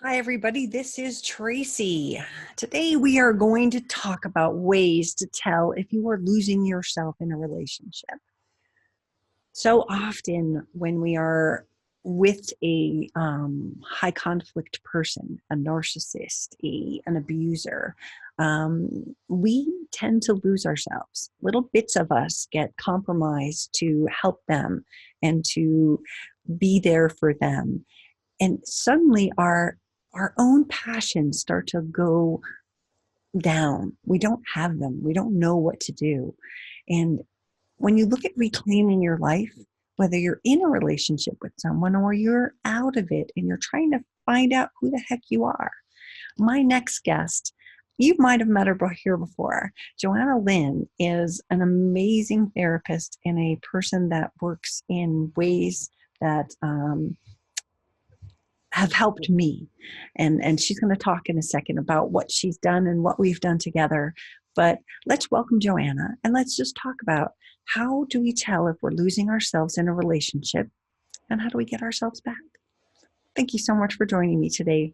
Hi, everybody. This is Tracy. Today, we are going to talk about ways to tell if you are losing yourself in a relationship. So often, when we are with a high conflict person, a narcissist, an abuser, we tend to lose ourselves. Little bits of us get compromised to help them and to be there for them. And suddenly our own passions start to go down. We don't have them. We don't know what to do. And when you look at reclaiming your life, whether you're in a relationship with someone or you're out of it and you're trying to find out who the heck you are, my next guest, you might have met her here before. Johanna Lynn is an amazing therapist and a person that works in ways that have helped me. And she's going to talk in a second about what she's done and what we've done together. But let's welcome Johanna and let's just talk about how do we tell if we're losing ourselves in a relationship and how do we get ourselves back? Thank you so much for joining me today.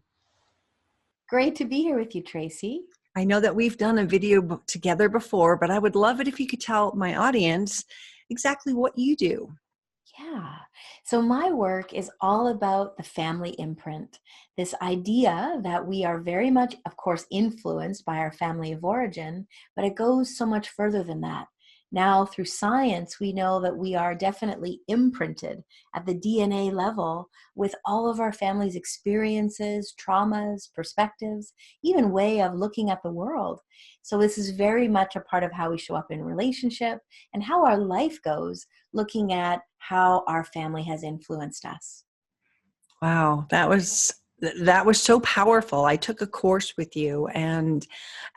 Great to be here with you, Tracy. I know that we've done a video together before, but I would love it if you could tell my audience exactly what you do. Yeah. So my work is all about the family imprint, this idea that we are very much, of course, influenced by our family of origin, but it goes so much further than that. Now, through science, we know that we are definitely imprinted at the DNA level with all of our family's experiences, traumas, perspectives, even way of looking at the world. So this is very much a part of how we show up in relationship and how our life goes, looking at how our family has influenced us. Wow, that was so powerful. I took a course with you, and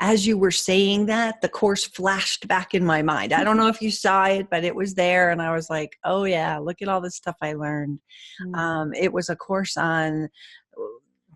as you were saying that, the course flashed back in my mind. I don't know if you saw it, but it was there, and I was like, "Oh yeah, look at all this stuff I learned." It was a course on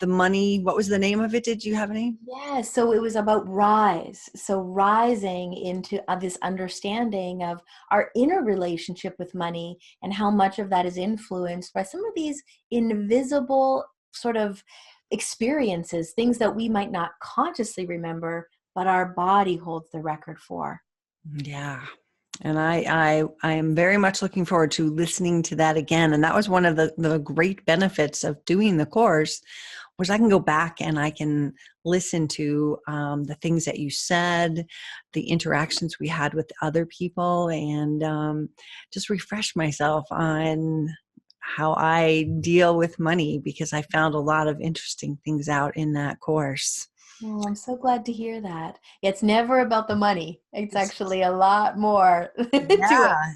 the money. What was the name of it? Did you have any? Yeah, so it was about rise. So rising into this understanding of our inner relationship with money and how much of that is influenced by some of these invisible sort of experiences, things that we might not consciously remember, but our body holds the record for. Yeah. And I am very much looking forward to listening to that again. And that was one of the great benefits of doing the course was I can go back and I can listen to the things that you said, the interactions we had with other people, and just refresh myself on how I deal with money because I found a lot of interesting things out in that course. Oh, I'm so glad to hear that. It's never about the money. It's actually a lot more to it.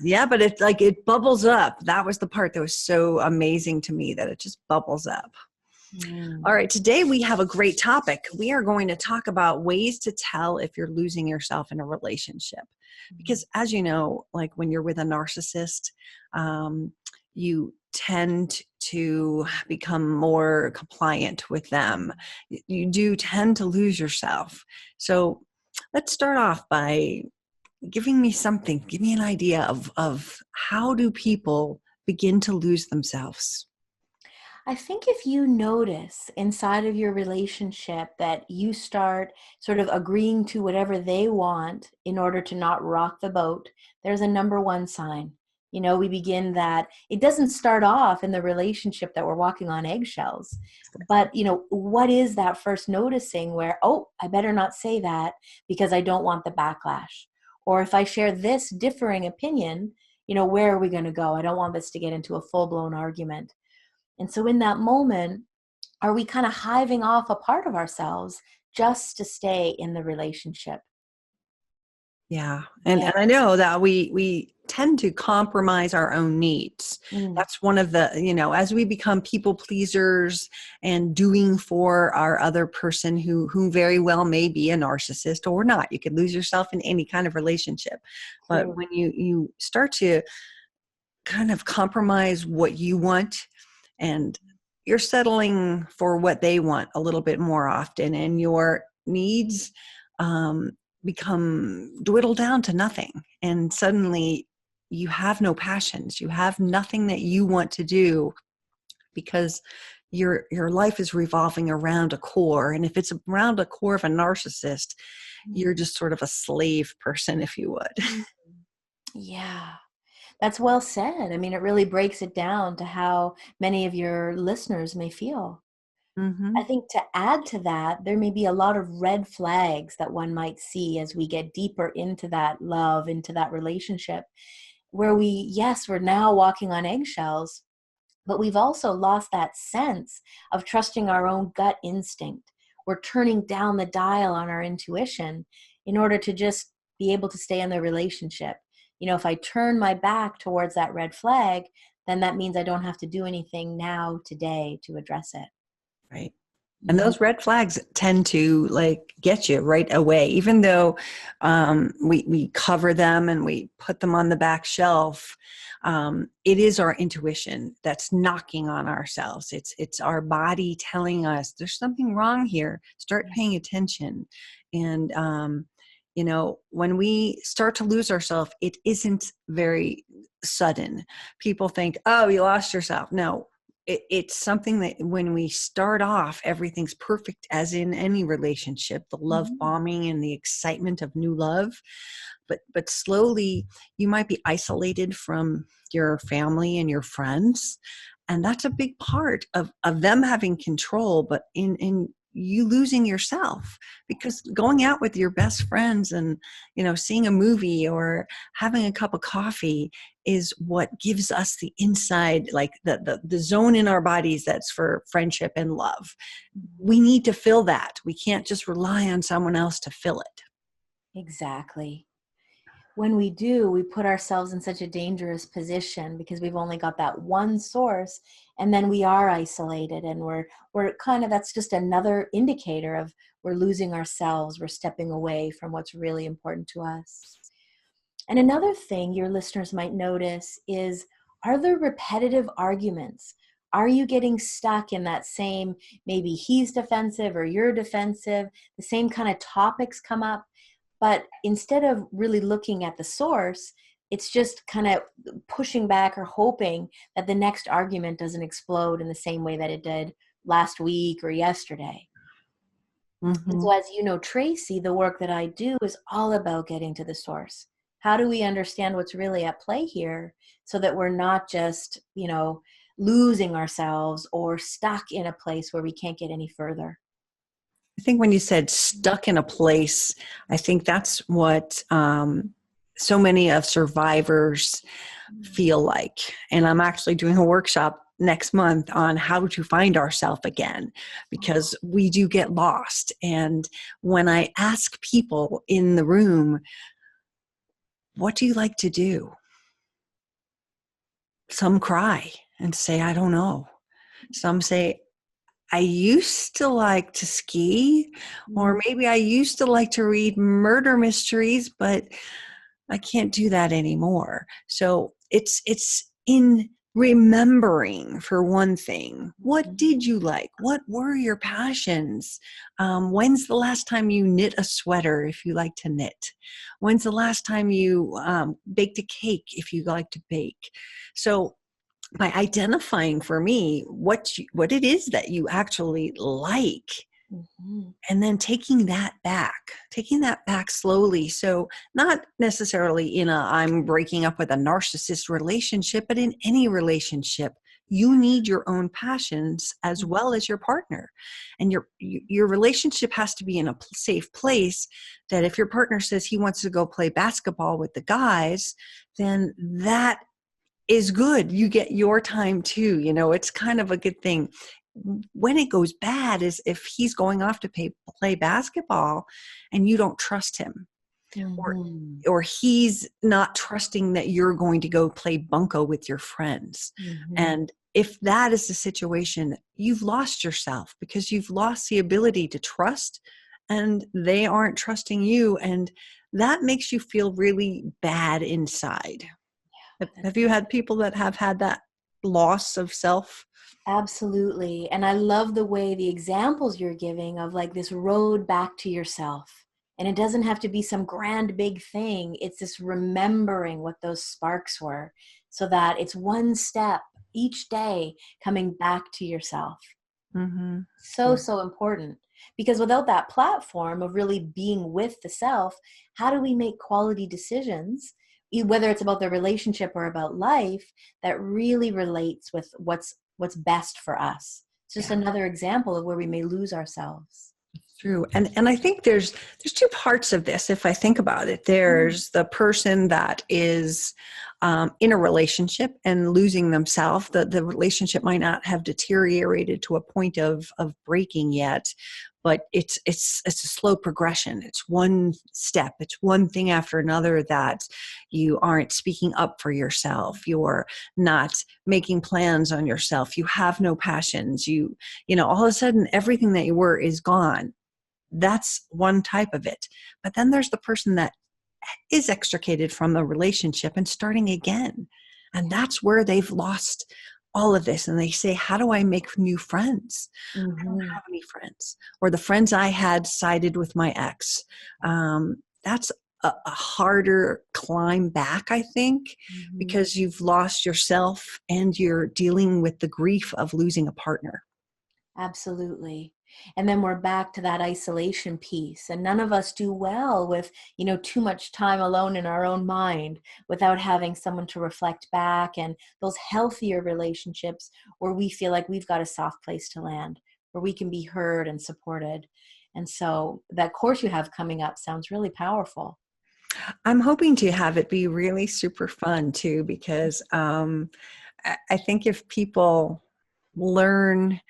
Yeah, but it's like it bubbles up. That was the part that was so amazing to me that it just bubbles up. Mm. All right, today we have a great topic. We are going to talk about ways to tell if you're losing yourself in a relationship. Because as you know, like when you're with a narcissist, you tend to become more compliant with them. You do tend to lose yourself. So let's start off by giving me something, give me an idea of how do people begin to lose themselves? I think if you notice inside of your relationship that you start sort of agreeing to whatever they want in order to not rock the boat, there's a number one sign. You know, we begin that it doesn't start off in the relationship that we're walking on eggshells. But, what is that first noticing where, oh, I better not say that because I don't want the backlash. Or if I share this differing opinion, where are we going to go? I don't want this to get into a full blown argument. And so in that moment, are we kind of hiving off a part of ourselves just to stay in the relationship? Yeah. And Yeah. I know that we tend to compromise our own needs. Mm, That's one of the, as we become people pleasers and doing for our other person who very well may be a narcissist or not. You could lose yourself in any kind of relationship. But true. when you start to kind of compromise what you want and you're settling for what they want a little bit more often and your needs um, become dwindled down to nothing and suddenly you have no passions, you have nothing that you want to do because your life is revolving around a core. And if it's around a core of a narcissist, you're just sort of a slave person, if you would. Yeah. That's well said. I mean, it really breaks it down to how many of your listeners may feel. I Hmm. think to add to that, there may be a lot of red flags that one might see as we get deeper into that love, into that relationship, where yes, we're now walking on eggshells, but we've also lost that sense of trusting our own gut instinct. We're turning down the dial on our intuition in order to just be able to stay in the relationship. If I turn my back towards that red flag, then that means I don't have to do anything now today to address it. Right. And Mhm. those red flags tend to like get you right away, even though we cover them and we put them on the back shelf. It is our intuition that's knocking on ourselves. It's our body telling us there's something wrong here. Start Yeah. paying attention. And when we start to lose ourselves, it isn't very sudden. People think, "Oh, you lost yourself." No, it's something that when we start off, everything's perfect, as in any relationship, the love Mhm. bombing and the excitement of new love. But slowly, you might be isolated from your family and your friends, and that's a big part of them having control. But in you losing yourself, because going out with your best friends and seeing a movie or having a cup of coffee is what gives us the inside, like the zone in our bodies that's for friendship and love. We need to fill that. We can't just rely on someone else to fill it. Exactly. When we do, we put ourselves in such a dangerous position because we've only got that one source, and then we are isolated, and we're kind of, that's just another indicator of we're losing ourselves, we're stepping away from what's really important to us. And another thing your listeners might notice is, are there repetitive arguments? Are you getting stuck in that same, maybe he's defensive or you're defensive, the same kind of topics come up, but instead of really looking at the source, it's just kind of pushing back or hoping that the next argument doesn't explode in the same way that it did last week or yesterday. And Hmm. so, as you know, Tracy, the work that I do is all about getting to the source. How do we understand what's really at play here so that we're not just, losing ourselves or stuck in a place where we can't get any further? I think when you said stuck in a place, I think that's what so many of survivors feel like. And I'm actually doing a workshop next month on how to find ourselves again, because we do get lost. And when I ask people in the room, what do you like to do? Some cry and say, I don't know. Some say, I used to like to ski, Mm, or maybe I used to like to read murder mysteries, but I can't do that anymore. So it's in remembering, for one thing. What mhm, did you like? What were your passions? When's the last time you knit a sweater, if you like to knit? When's the last time you baked a cake, if you like to bake? So by identifying, for me, what it is that you actually like, mhm, and then taking that back slowly. So not necessarily in a I'm breaking up with a narcissist relationship, but in any relationship, you need your own passions as mhm, well as your partner. And your relationship has to be in a safe place, that if your partner says he wants to go play basketball with the guys, then that is good. You get your time too. It's kind of a good thing. When it goes bad is if he's going off to play basketball and you don't trust him, or mhm, or he's not trusting that you're going to go play bunco with your friends. mhm. And if that is the situation, you've lost yourself, because you've lost the ability to trust, and they aren't trusting you, and that makes you feel really bad inside. Have That's you had people that have had that loss of self? absolutely. And I love the way the examples you're giving of like this road back to yourself. And it doesn't have to be some grand big thing. It's this remembering what those sparks were so that it's one step each day coming back to yourself. Mm-hmm. So, Yeah. so important. Because without that platform of really being with the self, how do we make quality decisions, whether it's about the relationship or about life, that really relates with what's best for us? It's just Yeah. another example of where we may lose ourselves. True. And I think there's two parts of this. If I think about it, there's the person that is in a relationship and losing themselves. The relationship might not have deteriorated to a point of breaking yet, but it's a slow progression. It's one step. It's one thing after another that you aren't speaking up for yourself. You're not making plans on yourself. You have no passions. All of a sudden everything that you were is gone. That's one type of it. But then there's the person that is extricated from the relationship and starting again. And that's where they've lost all of this. And they say, how do I make new friends? I don't Mm-hmm. have any friends. Or the friends I had sided with my ex. That's a harder climb back, I think, Mm-hmm. because you've lost yourself and you're dealing with the grief of losing a partner. Absolutely. And then we're back to that isolation piece. And none of us do well with, too much time alone in our own mind without having someone to reflect back, and those healthier relationships where we feel like we've got a soft place to land, where we can be heard and supported. And so that course you have coming up sounds really powerful. I'm hoping to have it be really super fun too, because I think if people learn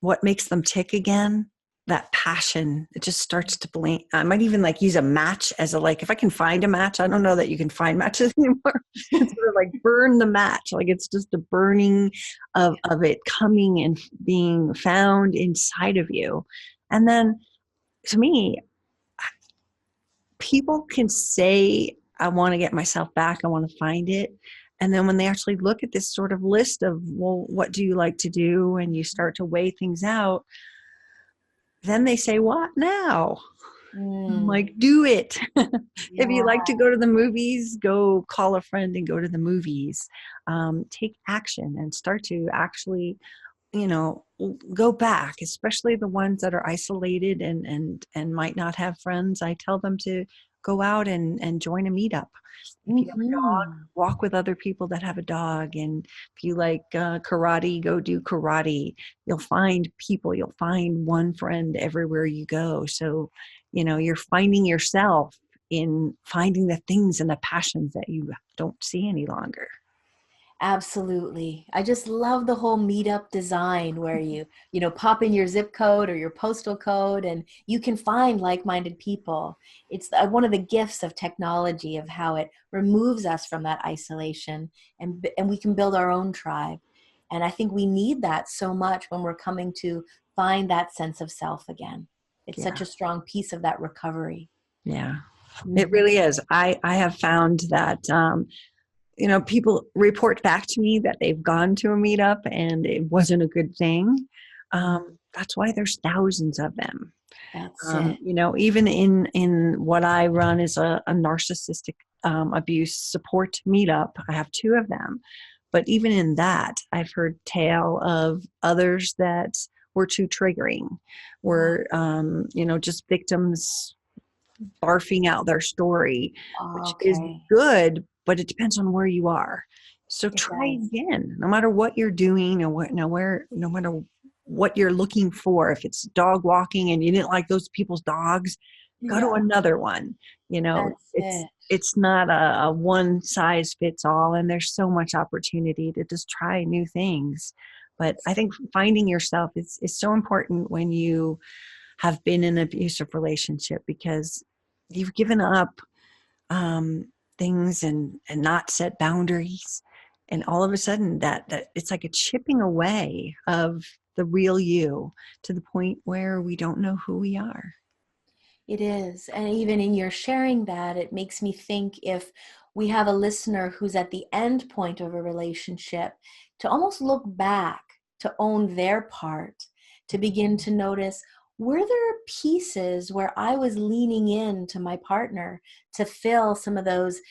what makes them tick again, that passion, it just starts to blink. I might even like use a match as if I can find a match. I don't know that you can find matches anymore. It's sort of like burn the match. Like it's just a burning of it coming and being found inside of you. And then to me, people can say, I want to get myself back, I want to find it. And then when they actually look at this sort of list of, well, what do you like to do? And you start to weigh things out, then they say, what now? I'm Mm, like, do it. If you yeah. like to go to the movies, go call a friend and go to the movies. Take action and start to actually go back, especially the ones that are isolated and might not have friends. I tell them to go out and join a meetup. If you have a dog, Mm-hmm. walk with other people that have a dog. And if you like karate, go do karate. You'll find people, you'll find one friend everywhere you go. So you're finding yourself in finding the things and the passions that you don't see any longer. Absolutely. I just love the whole meetup design where you pop in your zip code or your postal code and you can find like-minded people. It's one of the gifts of technology, of how it removes us from that isolation, and we can build our own tribe. And I think we need that so much when we're coming to find that sense of self again. It's such Yeah. a strong piece of that recovery. Yeah. It Mhm. really is. I have found that people report back to me that they've gone to a meetup and it wasn't a good thing. That's why there's thousands of them. That's it. Even in what I run is a narcissistic abuse support meetup. I have two of them, but even in that, I've heard tale of others that were too triggering, Wow. were just victims barfing out their story, which is Okay. good, but it depends on where you are. So It try does. again, no matter what you're doing or no matter what you're looking for. If it's dog walking and you didn't like those people's dogs, go to Yeah, another one. that's It's it. it's not a one size fits all, and there's so much opportunity to just try new things. But I think finding yourself is so important when you have been in an abusive relationship, because you've given up things and not set boundaries, and all of a sudden that it's like a chipping away of the real you, to the point where we don't know who we are. It is. And even in your sharing that, it makes me think, if we have a listener who's at the end point of a relationship, to almost look back, to own their part, to begin to notice, were there pieces where I was leaning in to my partner to fill some of those,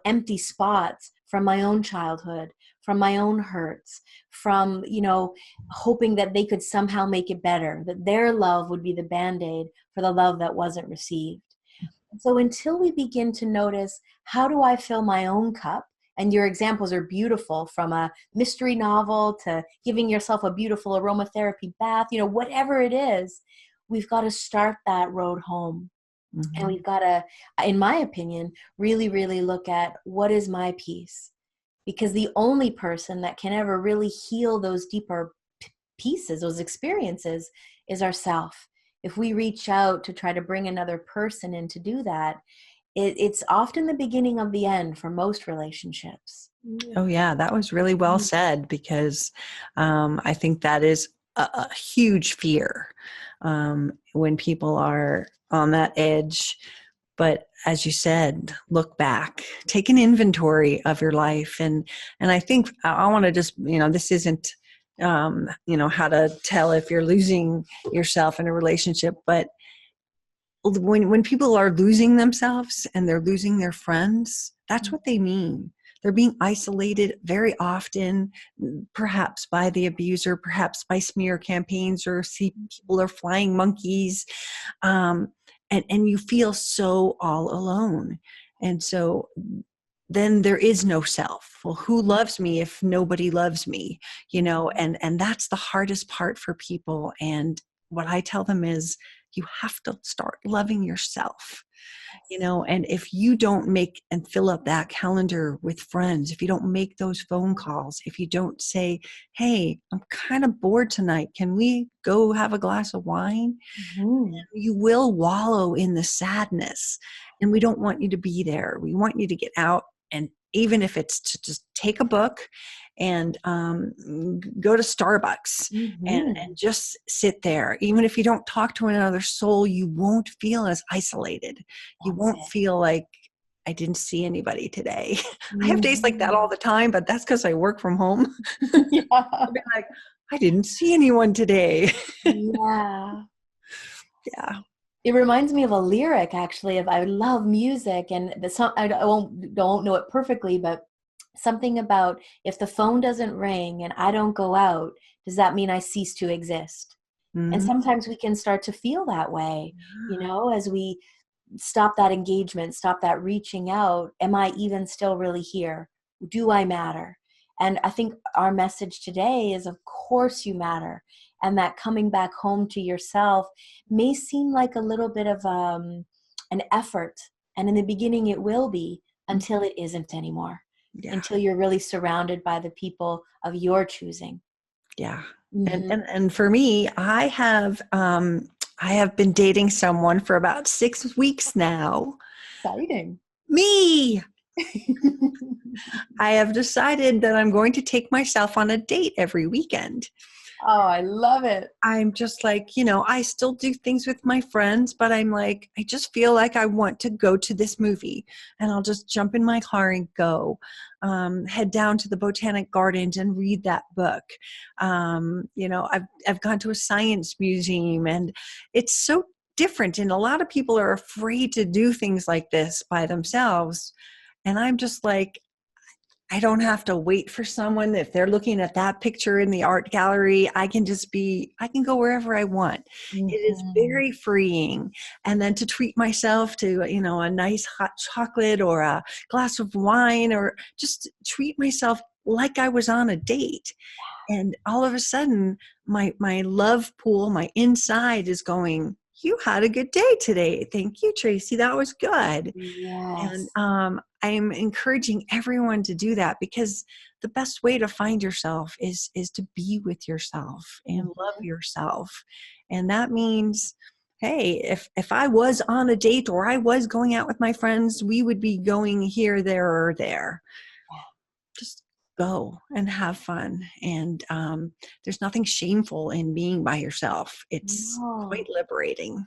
empty spots from my own childhood, from my own hurts, from, hoping that they could somehow make it better, that their love would be the Band-Aid for the love that wasn't received. So until we begin to notice, how do I fill my own cup? And your examples are beautiful, from a mystery novel to giving yourself a beautiful aromatherapy bath, whatever it is, we've got to start that road home. And we've got to, in my opinion, really, really look at, what is my peace? Because the only person that can ever really heal those deeper pieces, those experiences, is ourself. If we reach out to try to bring another person in to do that, it's often the beginning of the end for most relationships. Oh, yeah, that was really well said, because I think that is a huge fear when people are on that edge. But as you said, look back, take an inventory of your life. And I think I want to just, this isn't, how to tell if you're losing yourself in a relationship, but when people are losing themselves and they're losing their friends, that's what they mean. They're being isolated very often, perhaps by the abuser, perhaps by smear campaigns, or see people are flying monkeys. And you feel so all alone. And so then there is no self. Well, who loves me if nobody loves me? And that's the hardest part for people. And what I tell them is, you have to start loving yourself. And if you don't make and fill up that calendar with friends, if you don't make those phone calls, if you don't say, hey, I'm kind of bored tonight, can we go have a glass of wine? You will wallow in the sadness. And we don't want you to be there. We want you to get out. And even if it's to just take a book and go to Starbucks and just sit there. Even if you don't talk to another soul, you won't feel as isolated. You won't feel like, I didn't see anybody today. I have days like that all the time, but that's because I work from home. Yeah. I'll be like, I didn't see anyone today. Yeah. Yeah. It reminds me of a lyric, actually, of, I love music, and the song, I don't know it perfectly, but something about, if the phone doesn't ring and I don't go out, does that mean I cease to exist? And sometimes we can start to feel that way, as we stop that engagement, stop that reaching out. Am I even still really here? Do I matter? And I think our message today is, of course you matter. And that coming back home to yourself may seem like a little bit of an effort. And in the beginning it will be, until it isn't anymore. Yeah. Until you're really surrounded by the people of your choosing. Yeah. And for me, I have been dating someone for about 6 weeks now. Exciting. Me. I have decided that I'm going to take myself on a date every weekend. Oh, I love it. I'm just like, I still do things with my friends, but I'm like, I just feel like I want to go to this movie, and I'll just jump in my car and go, head down to the Botanic Gardens and read that book. I've gone to a science museum, and it's so different. And a lot of people are afraid to do things like this by themselves. And I'm just like, I don't have to wait for someone. If they're looking at that picture in the art gallery, I can go wherever I want. It is very freeing. And then to treat myself to, a nice hot chocolate or a glass of wine, or just treat myself like I was on a date. And all of a sudden, my love pool, my inside is going, you had a good day today. Thank you, Tracy. That was good. Yes. And I'm encouraging everyone to do that, because the best way to find yourself is to be with yourself and love yourself. And that means, hey, if I was on a date or I was going out with my friends, we would be going here, there, or there. Just go and have fun. And there's nothing shameful in being by yourself. It's quite liberating.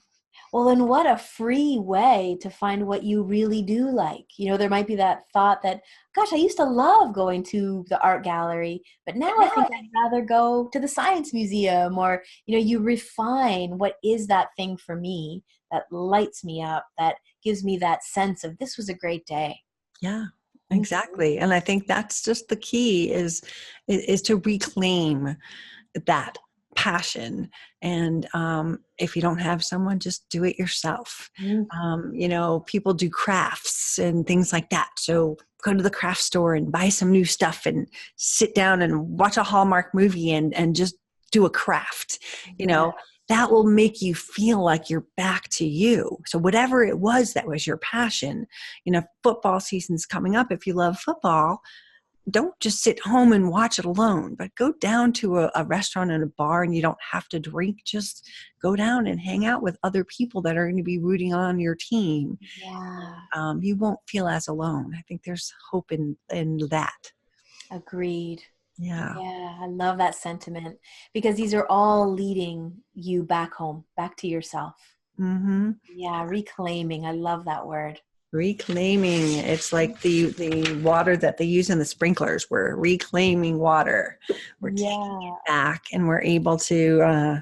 Well, then what a free way to find what you really do like. There might be that thought that, gosh, I used to love going to the art gallery, but now I think I'd rather go to the science museum. Or, you refine, what is that thing for me that lights me up, that gives me that sense of, this was a great day. Yeah. Exactly. And I think that's just the key is to reclaim that passion. And if you don't have someone, just do it yourself. Mhm. People do crafts and things like that. So go to the craft store and buy some new stuff and sit down and watch a Hallmark movie and just do a craft. You Yeah. know, that will make you feel like you're back to you. So whatever it was that was your passion, football season's coming up. If you love football, don't just sit home and watch it alone, but go down to a restaurant and a bar, and you don't have to drink. Just go down and hang out with other people that are going to be rooting on your team. Yeah. You won't feel as alone. I think there's hope in that. Agreed. Yeah. Yeah, I love that sentiment because these are all leading you back home, back to yourself. Mm-hmm. Yeah, reclaiming. I love that word. Reclaiming. It's like the water that they use in the sprinklers. We're reclaiming water. We're taking Yeah. it back, and we're able to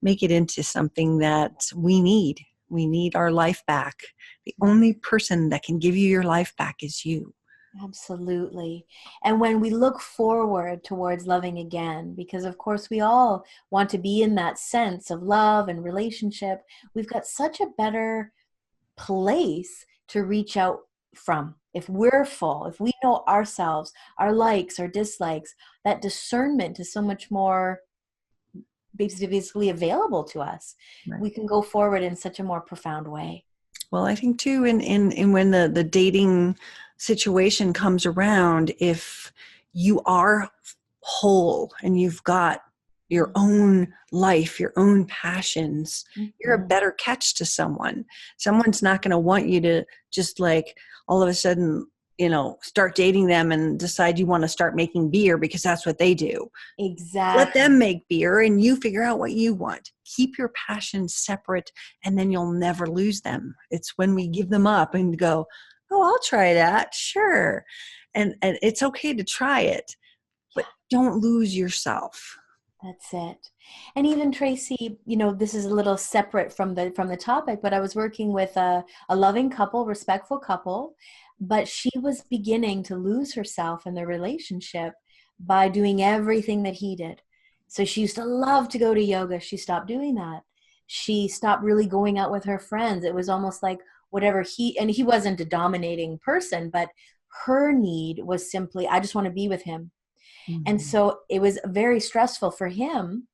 make it into something that we need. We need our life back. The only person that can give you your life back is you. Absolutely. And when we look forward towards loving again, because of course we all want to be in that sense of love and relationship, we've got such a better place to reach out from. If we're full, if we know ourselves, our likes, our dislikes, that discernment is so much more basically available to us. Right. We can go forward in such a more profound way. Well, I think too, in when the dating situation comes around, if you are whole and you've got your own life, your own passions, you're a Mhm. better catch to someone. Someone's not going to want you to just like all of a sudden, start dating them and decide you want to start making beer because that's what they do. Let Exactly. them make beer and you figure out what you want. Keep your passions separate, and then you'll never lose them. It's when we give them up and go, oh, I'll try that. Sure. And it's okay to try it, Yeah. but don't lose yourself. That's it. And even Tracy, this is a little separate from the topic, but I was working with a loving couple, respectful couple, but she was beginning to lose herself in the relationship by doing everything that he did. So she used to love to go to yoga. She stopped doing that. She stopped really going out with her friends. It was almost like whatever he wasn't a dominating person, but her need was simply, I just want to be with him. And Mhm. so it was very stressful for him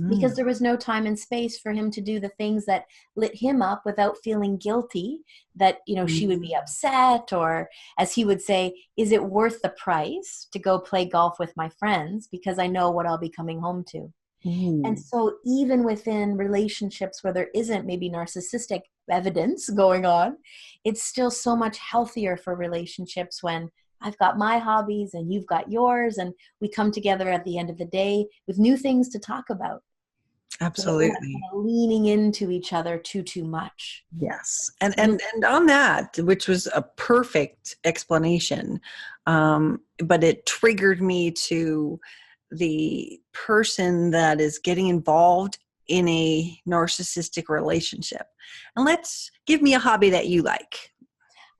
because Mhm. there was no time and space for him to do the things that lit him up without feeling guilty that, she would be upset, or as he would say, is it worth the price to go play golf with my friends because I know what I'll be coming home to? And Ooh. so even within relationships where there isn't maybe narcissistic evidence going on, it's still so much healthier for relationships when I've got my hobbies and you've got yours, and we come together at the end of the day with new things to talk about so that we're not Absolutely. kind of leaning into each other too much. Yes. And Mm. and and on that, which was a perfect explanation, but it triggered me to the person that is getting involved in a narcissistic relationship. And let's give me a hobby that you like.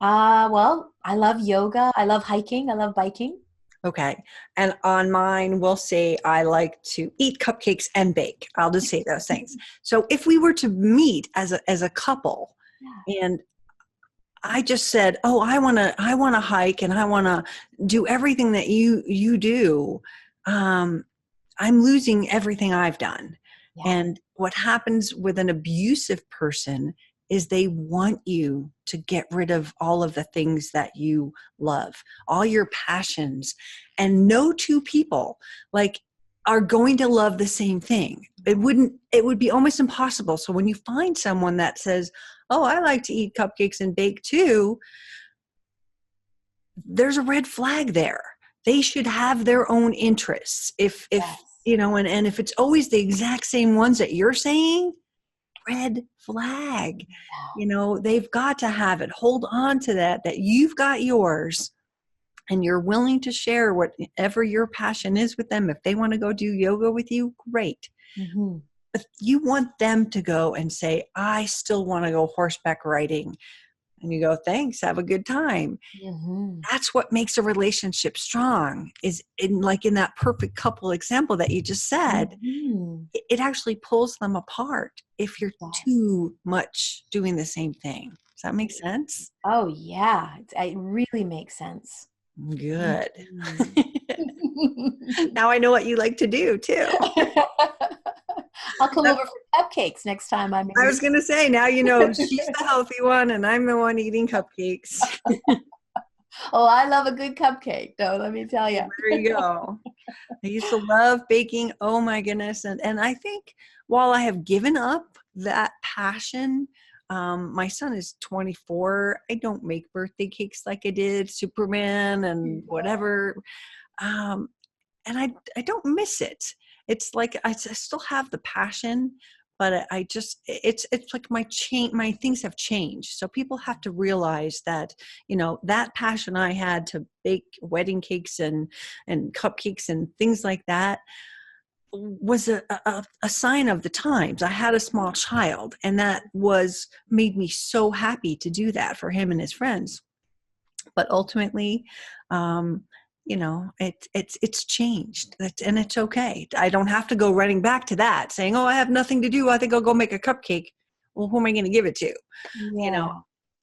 Well, I love yoga. I love hiking. I love biking. Okay. And on mine, we'll say I like to eat cupcakes and bake. I'll just say those things. So if we were to meet as a couple, Yeah. and I just said, "Oh, I want to hike and I want to do everything that you do." Um, I'm losing everything I've done. Yeah. And what happens with an abusive person is they want you to get rid of all of the things that you love, all your passions. And no two people like are going to love the same thing. It would be almost impossible. So when you find someone that says, "Oh, I like to eat cupcakes and bake too," there's a red flag there. They should have their own interests. If Yes. and if it's always the exact same ones that you're saying, red flag. They've got to have it. Hold on to that you've got yours and you're willing to share whatever your passion is with them. If they want to go do yoga with you, great. Hmm. But you want them to go and say, I still want to go horseback riding. And you go, thanks, have a good time. Mm-hmm. That's what makes a relationship strong, is in that perfect couple example that you just said, Mm-hmm. it actually pulls them apart if you're too much doing the same thing. Does that make sense? Oh, yeah. It really makes sense. Good. Mhm. Now I know what you like to do too. I'll come over for cupcakes next time I'm in I your was going to say, now you know she's the healthy one and I'm the one eating cupcakes. Oh, I love a good cupcake, though, let me tell you. There you go. I used to love baking. Oh my goodness. And I think while I have given up that passion, my son is 24. I don't make birthday cakes like I did Superman and whatever. Um, and I don't miss it. It's like I still have the passion, but I just it's like my things have changed. So people have to realize that, that passion I had to bake wedding cakes and cupcakes and things like that was a sign of the times. I had a small child, and that was made me so happy to do that for him and his friends. But ultimately, it's changed. And it's okay. I don't have to go running back to that saying, oh, I have nothing to do, I think I'll go make a cupcake. Well, who am I going to give it to? you know Yeah,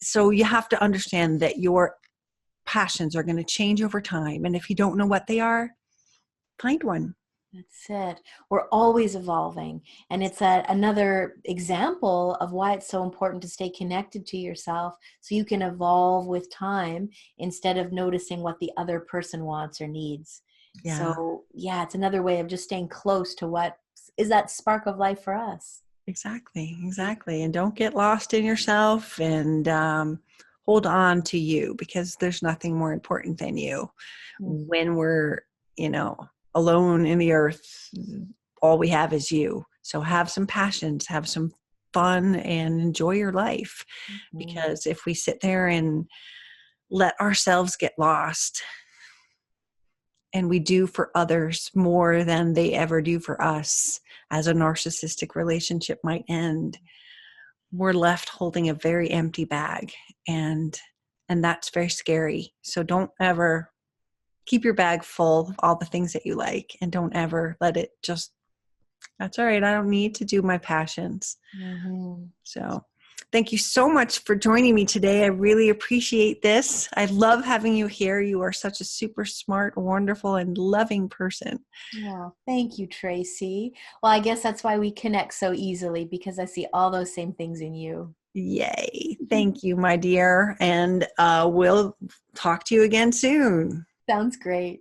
so you have to understand that your passions are going to change over time, and if you don't know what they are, find one. that's it. We're always evolving. And it's another example of why it's so important to stay connected to yourself so you can evolve with time instead of noticing what the other person wants or needs. Yeah, So, yeah, it's another way of just staying close to what is that spark of life for us. exactly. And don't get lost in yourself, and hold on to you, because there's nothing more important than you. Mm. When we're, you know, alone in the earth, all we have is you. So have some passions, have some fun, and enjoy your life. Mhm. Because if we sit there and let ourselves get lost, and we do for others more than they ever do for us, as a narcissistic relationship might end, we're left holding a very empty bag. And that's very scary. So don't ever keep your bag full of all the things that you like, and don't ever let it just, that's all right, I don't need to do my passions. Mhm. So thank you so much for joining me today. I really appreciate this. I love having you here. You are such a super smart, wonderful, and loving person. Oh, thank you, Tracy. Well, I guess that's why we connect so easily because I see all those same things in you. Yay. Thank you, my dear. And we'll talk to you again soon. Sounds great.